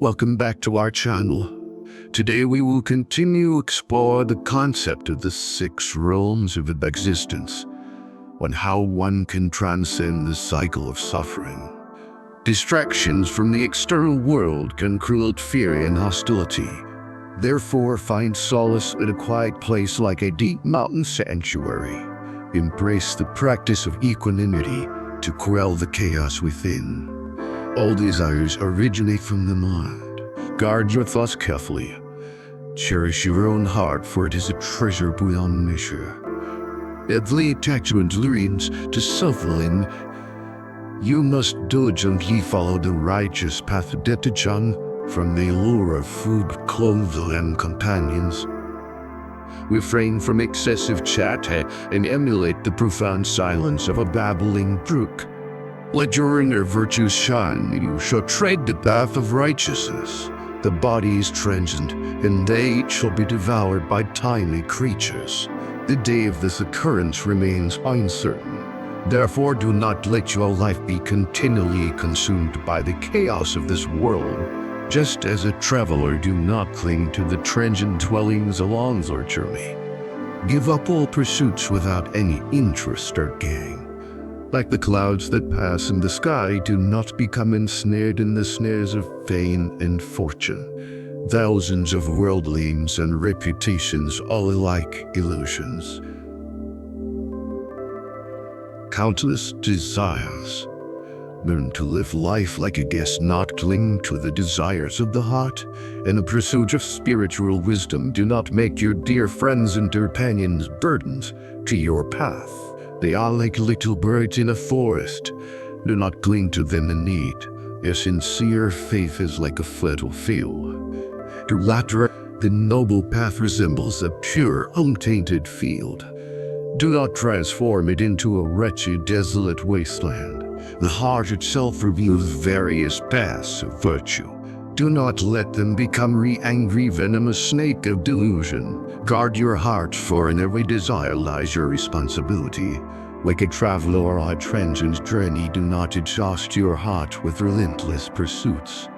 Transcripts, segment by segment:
Welcome back to our channel. Today we will continue to explore the concept of the six realms of existence and how one can transcend the cycle of suffering. Distractions from the external world can create fear and hostility. Therefore, find solace in a quiet place like a deep mountain sanctuary. Embrace the practice of equanimity to quell the chaos within. All desires originate from the mind. Guard your thoughts carefully. Cherish your own heart, for it is a treasure beyond measure. Every attachment leads to suffering. You must diligently follow the righteous path of detachment from the allure of food, clothes, and companions. Refrain from excessive chatter and emulate the profound silence of a babbling brook. Let your inner virtues shine, you shall tread the path of righteousness. The body is transient, and they shall be devoured by tiny creatures. The day of this occurrence remains uncertain. Therefore, do not let your life be continually consumed by the chaos of this world. Just as a traveler, do not cling to the transient dwellings along your journey. Give up all pursuits without any interest or gain. Like the clouds that pass in the sky, do not become ensnared in the snares of fame and fortune. Thousands of worldlings and reputations, all alike illusions. Countless desires. Learn to live life like a guest, not cling to the desires of the heart. In the pursuit of spiritual wisdom, do not make your dear friends and companions burdens to your path. They are like little birds in a forest. Do not cling to them in need. A sincere faith is like a fertile field. To latter, the noble path resembles a pure, untainted field. Do not transform it into a wretched, desolate wasteland. The heart itself reveals various paths of virtue. Do not let them become the angry, venomous snake of delusion. Guard your heart, for in every desire lies your responsibility. Like a traveler on a transient journey, do not exhaust your heart with relentless pursuits.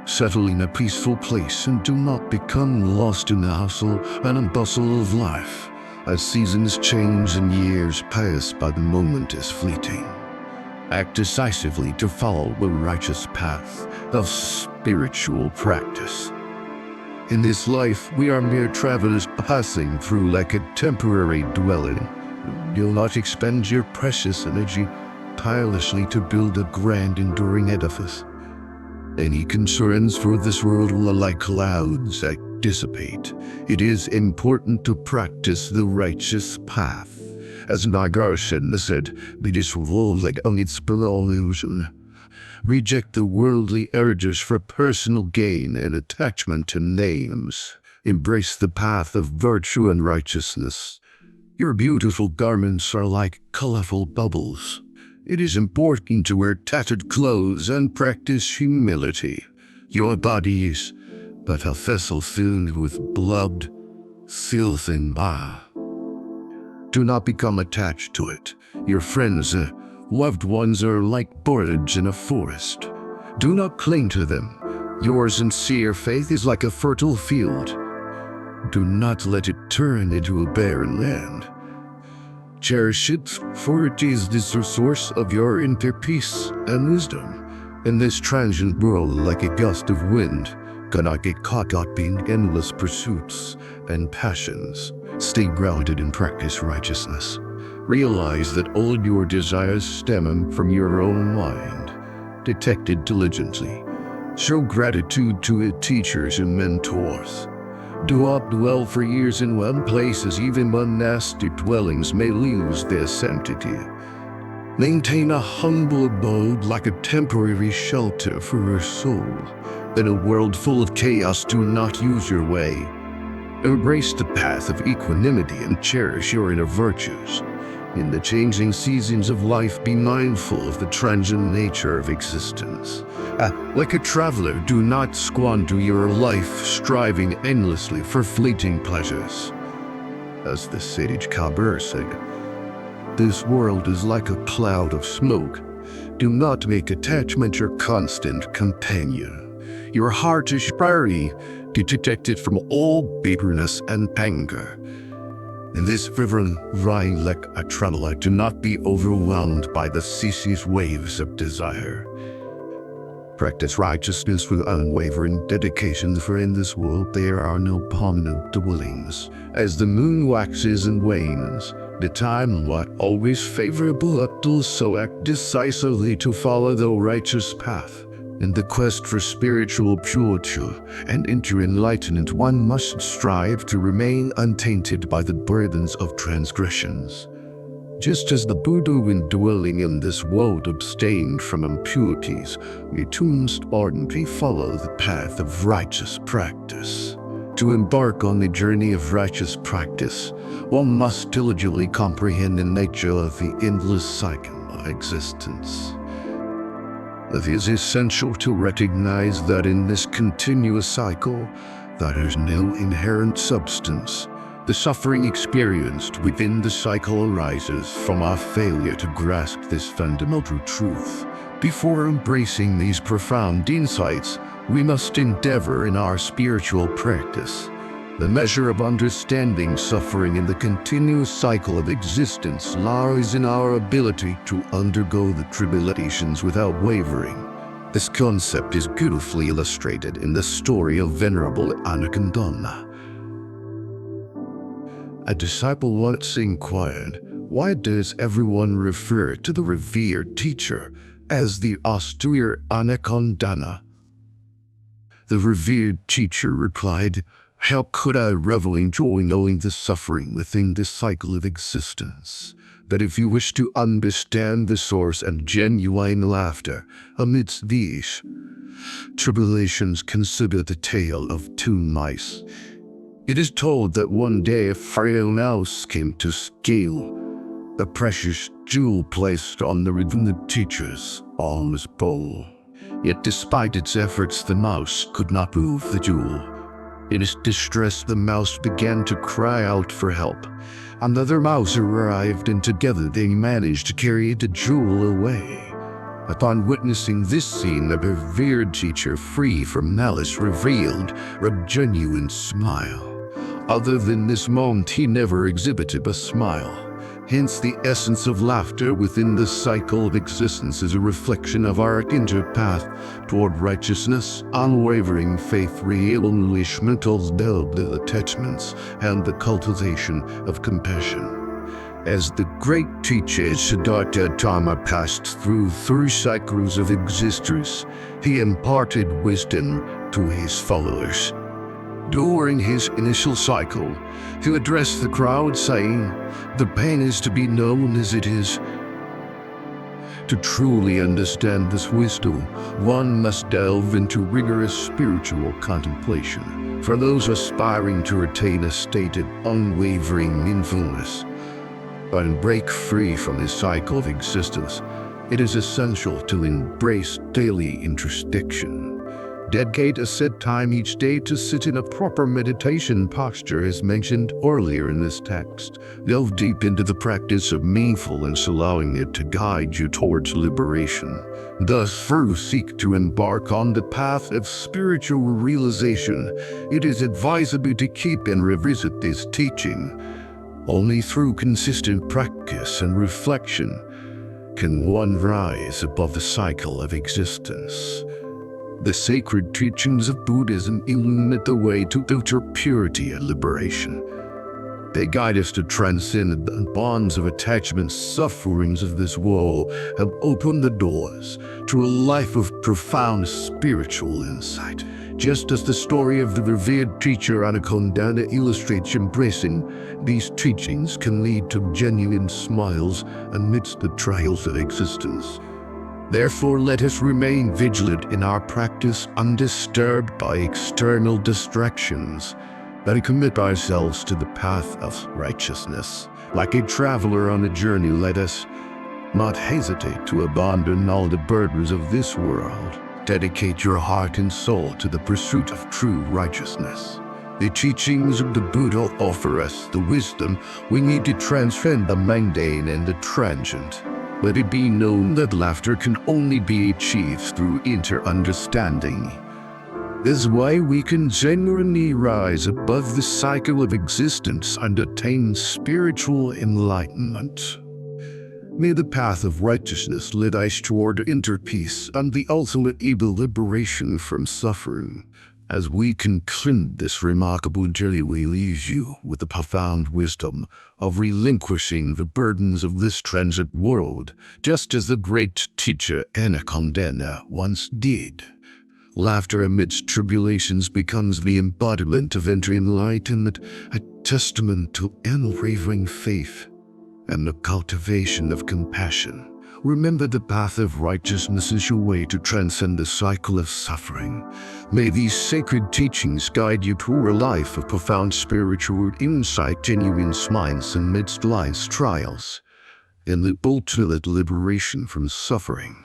Settle in a peaceful place and do not become lost in the hustle and bustle of life. As seasons change and years pass by, the moment is fleeting. Act decisively to follow the righteous path of spiritual practice. In this life, we are mere travelers passing through like a temporary dwelling. Do not expend your precious energy tirelessly to build a grand, enduring edifice. Any concerns for this world will, like clouds, dissipate. It is important to practice the righteous path. As Nagarjuna said, this world like an illusion. Reject the worldly urges for personal gain and attachment to names. Embrace the path of virtue and righteousness. Your beautiful garments are like colorful bubbles. It is important to wear tattered clothes and practice humility. Your body is but a vessel filled with blood, filth, and bile. Do not become attached to it. Your friends, loved ones are like birds in a forest. Do not cling to them. Your sincere faith is like a fertile field. Do not let it turn into a barren land. Cherish it, for it is the source of your inner peace and wisdom. In this transient world, like a gust of wind, cannot get caught up in endless pursuits and passions. Stay grounded and practice righteousness. Realize that all your desires stem from your own mind. Detect it diligently. Show gratitude to its teachers and mentors. Do not dwell for years in one place, as even monastic dwellings may lose their sanctity. Maintain a humble abode like a temporary shelter for your soul. In a world full of chaos, do not use your way. Embrace the path of equanimity and cherish your inner virtues. In the changing seasons of life, be mindful of the transient nature of existence. Like a traveler, do not squander your life striving endlessly for fleeting pleasures. As the sage Kabir said, this world is like a cloud of smoke. Do not make attachment your constant companion. your heart is free to detect it from all bitterness and anger. In this river, lying like a traveler, do not be overwhelmed by the ceaseless waves of desire. Practice righteousness with unwavering dedication, for in this world there are no permanent dwellings. As the moon waxes and wanes, the time not always favorable up so act decisively to follow the righteous path. In the quest for spiritual purity and inner enlightenment, one must strive to remain untainted by the burdens of transgressions. Just as the Buddha, when dwelling in this world, abstained from impurities, we too must ardently follow the path of righteous practice. To embark on the journey of righteous practice, one must diligently comprehend the nature of the endless cycle of existence. It is essential to recognize that in this continuous cycle, there is no inherent substance. The suffering experienced within the cycle arises from our failure to grasp this fundamental truth. Before embracing these profound insights, we must endeavor in our spiritual practice. The measure of understanding suffering in the continuous cycle of existence lies in our ability to undergo the tribulations without wavering. This concept is beautifully illustrated in the story of Venerable Anakandana. A disciple once inquired, "Why does everyone refer to the revered teacher as the austere Anakandana?" The revered teacher replied, "How could I revel in joy knowing the suffering within this cycle of existence? But if you wish to understand the source and genuine laughter amidst these tribulations, consider the tale of two mice. It is told that one day a frail mouse came to steal a precious jewel placed on the teacher's alms bowl. Yet despite its efforts, the mouse could not move the jewel. In its distress, the mouse began to cry out for help. Another mouse arrived, and together they managed to carry the jewel away. Upon witnessing this scene, the revered teacher, free from malice, revealed a genuine smile. Other than this moment, he never exhibited a smile. Hence, the essence of laughter within the cycle of existence is a reflection of our inner path toward righteousness, unwavering faith, relinquishment of the attachments, and the cultivation of compassion. As the great teacher Siddhartha Gautama passed through 3 cycles of existence, he imparted wisdom to his followers. During his initial cycle, he addressed the crowd saying, "The pain is to be known as it is. To truly understand this wisdom, one must delve into rigorous spiritual contemplation. For those aspiring to attain a state of unwavering mindfulness and break free from this cycle of existence, it is essential to embrace daily introspection. Dedicate a set time each day to sit in a proper meditation posture, as mentioned earlier in this text. Delve deep into the practice of mindfulness, allowing it to guide you towards liberation. Thus, first seek to embark on the path of spiritual realization. It is advisable to keep and revisit this teaching. Only through consistent practice and reflection can one rise above the cycle of existence. The sacred teachings of Buddhism illuminate the way to utter purity and liberation. They guide us to transcend the bonds of attachment. Sufferings of this world have opened the doors to a life of profound spiritual insight. Just as the story of the revered teacher Anakandana illustrates, embracing these teachings can lead to genuine smiles amidst the trials of existence. Therefore, let us remain vigilant in our practice, undisturbed by external distractions, and commit ourselves to the path of righteousness. Like a traveler on a journey, let us not hesitate to abandon all the burdens of this world. Dedicate your heart and soul to the pursuit of true righteousness. The teachings of the Buddha offer us the wisdom we need to transcend the mundane and the transient. Let it be known that laughter can only be achieved through inner understanding. is why we can genuinely rise above the cycle of existence and attain spiritual enlightenment. May the path of righteousness lead us toward inner peace and the ultimate evil liberation from suffering. As we conclude this remarkable journey, we leave you with the profound wisdom of relinquishing the burdens of this transient world, just as the great teacher Anaconda once did. Laughter amidst tribulations becomes the embodiment of inner enlightenment, a testament to unwavering faith and the cultivation of compassion. Remember, the path of righteousness is your way to transcend the cycle of suffering. May these sacred teachings guide you through a life of profound spiritual insight, genuine smiles amidst life's trials, and the ultimate liberation from suffering.